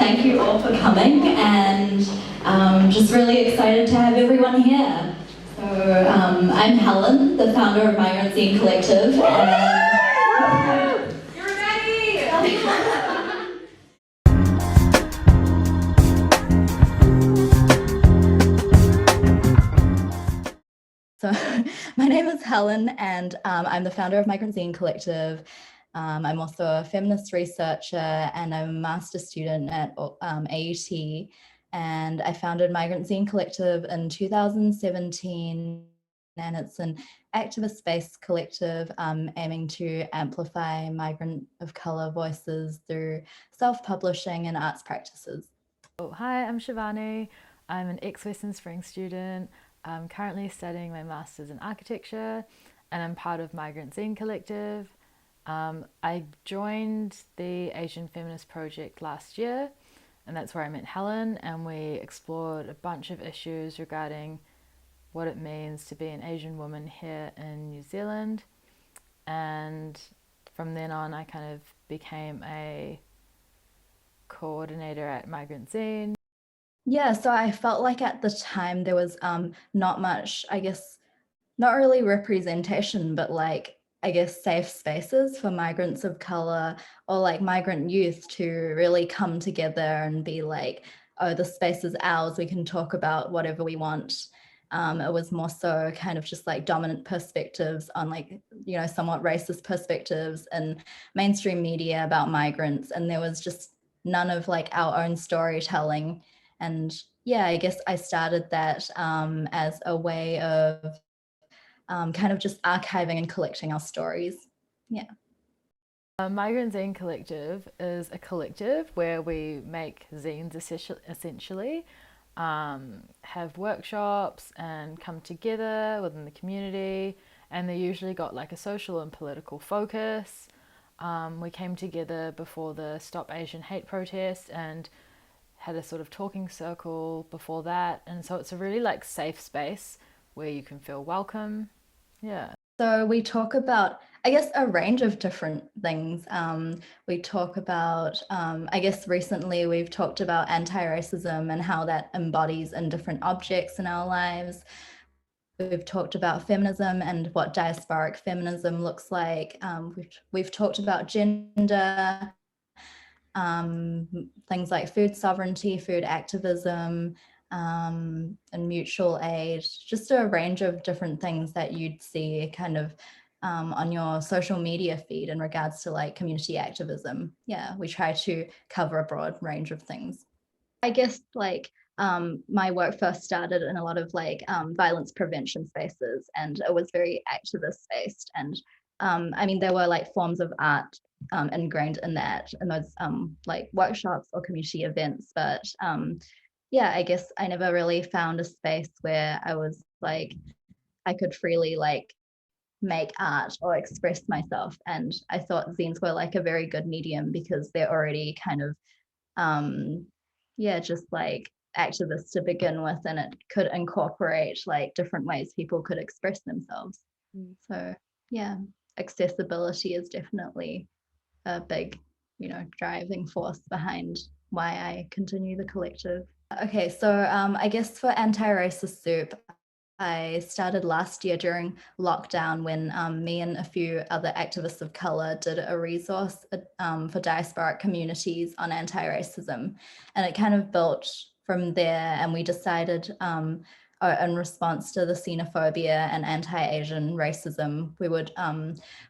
thank you all for coming, and just really excited to have everyone here. So I'm Helen, the founder of Migrant Zine Collective, and You're ready! So my name is Helen, and I'm the founder of Migrant Zine Collective. I'm also a feminist researcher, and I'm a master's student at AUT. And I founded Migrant Zine Collective in 2017, and it's an activist-based collective aiming to amplify migrant of colour voices through self-publishing and arts practices. Oh, hi, I'm Shivani. I'm an ex-Western Spring student. I'm currently studying my master's in architecture, and I'm part of Migrant Zine Collective. I joined the Asian Feminist Project last year, and that's where I met Helen, and we explored a bunch of issues regarding what it means to be an Asian woman here in New Zealand. And from then on, I kind of became a coordinator at Migrant Zine. Yeah, so I felt like at the time there was not much, I guess, not really representation, but like, I guess, safe spaces for migrants of color or like migrant youth to really come together and be like, oh, the space is ours, we can talk about whatever we want. It was more so kind of just like dominant perspectives on like, you know, somewhat racist perspectives and mainstream media about migrants. And there was just none of like our own storytelling. And yeah, I guess I started that as a way of kind of just archiving and collecting our stories. Yeah. Migrant Zine Collective is a collective where we make zines essentially, have workshops and come together within the community, and they usually got like a social and political focus. We came together before the Stop Asian Hate protest and had a sort of talking circle before that, and so it's a really like safe space where you can feel welcome. Yeah. So we talk about, I guess, a range of different things. We talk about, I guess recently we've talked about anti-racism and how that embodies in different objects in our lives. We've talked about feminism and what diasporic feminism looks like. We've talked about gender, things like food sovereignty, food activism, and mutual aid, just a range of different things that you'd see kind of on your social media feed in regards to like community activism. Yeah, we try to cover a broad range of things. I guess like my work first started in a lot of like violence prevention spaces, and it was very activist based. And I mean, there were like forms of art ingrained in that, in those like workshops or community events. But yeah, I guess I never really found a space where I was like, I could freely like make art or express myself. And I thought zines were like a very good medium because they're already kind of, yeah, just like activists to begin with, and it could incorporate like different ways people could express themselves. So yeah, accessibility is definitely a big, you know, driving force behind why I continue the collective. Okay, so I guess for Anti-Racist Soup, I started last year during lockdown when me and a few other activists of colour did a resource for diasporic communities on anti-racism. And it kind of built from there, and we decided in response to the xenophobia and anti-Asian racism, we would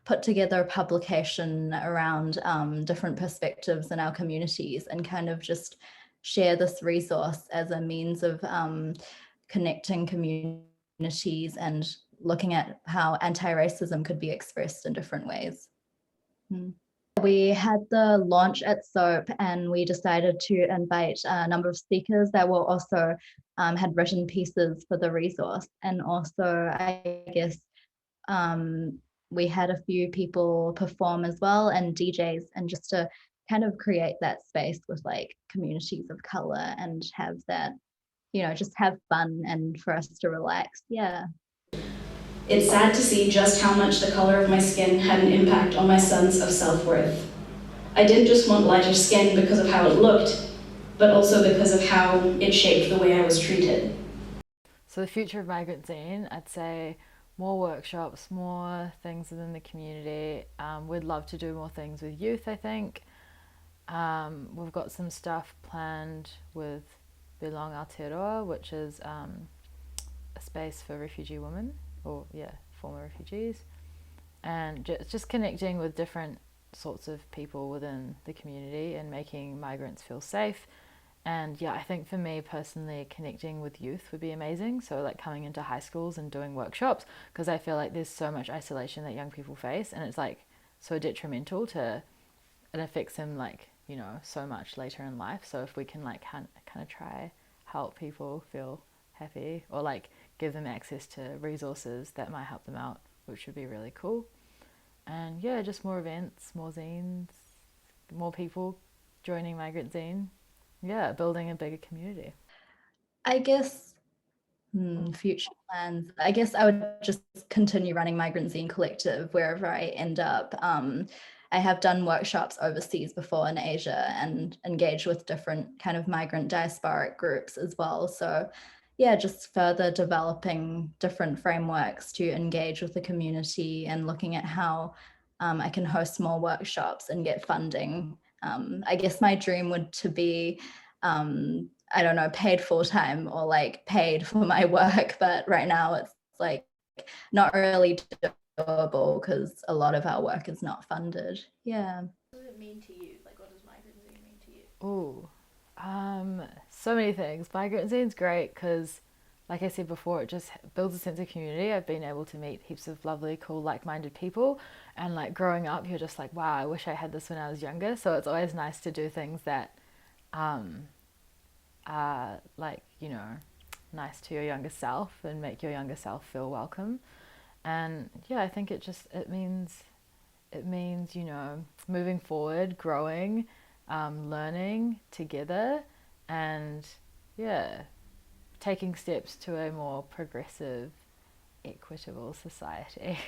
put together a publication around different perspectives in our communities and kind of just share this resource as a means of connecting communities and looking at how anti-racism could be expressed in different ways. We had the launch at SOAP, and we decided to invite a number of speakers that were also had written pieces for the resource. And also, I guess, we had a few people perform as well, and DJs, and just to kind of create that space with like communities of color and have that, you know, just have fun and for us to relax. Yeah. It's sad to see just how much the color of my skin had an impact on my sense of self-worth. I didn't just want lighter skin because of how it looked. but also because of how it shaped the way I was treated. So the future of Migrant Zine, I'd say more workshops, more things within the community. We'd love to do more things with youth, I think. We've got some stuff planned with Bilang Aotearoa, which is a space for refugee women, or former refugees, and just connecting with different sorts of people within the community and making migrants feel safe. And I think for me personally, connecting with youth would be amazing. So like coming into high schools and doing workshops, because I feel like there's so much isolation that young people face, and it's like so detrimental to, it affects them like, so much later in life. So if we can like kind of try help people feel happy, or like give them access to resources that might help them out, which would be really cool. And just more events, more zines, more people joining Migrant Zine. Building a bigger community. I guess future plans. I guess I would just continue running Migrant Zine Collective wherever I end up. I have done workshops overseas before in Asia and engaged with different kind of migrant diasporic groups as well. So just further developing different frameworks to engage with the community and looking at how I can host more workshops and get funding. I guess my dream would to be I don't know, paid full time or like paid for my work. But right now it's like not really doable because a lot of our work is not funded. Yeah. What does it mean to you? Like, what does Migrant Zine mean to you? So many things. Migrant Zine's great because, like I said before, it just builds a sense of community. I've been able to meet heaps of lovely, cool, like-minded people, and like growing up, you're just like, wow, I wish I had this when I was younger. So it's always nice to do things that like, nice to your younger self and make your younger self feel welcome. And I think it means moving forward, growing, learning together, and taking steps to a more progressive, equitable society.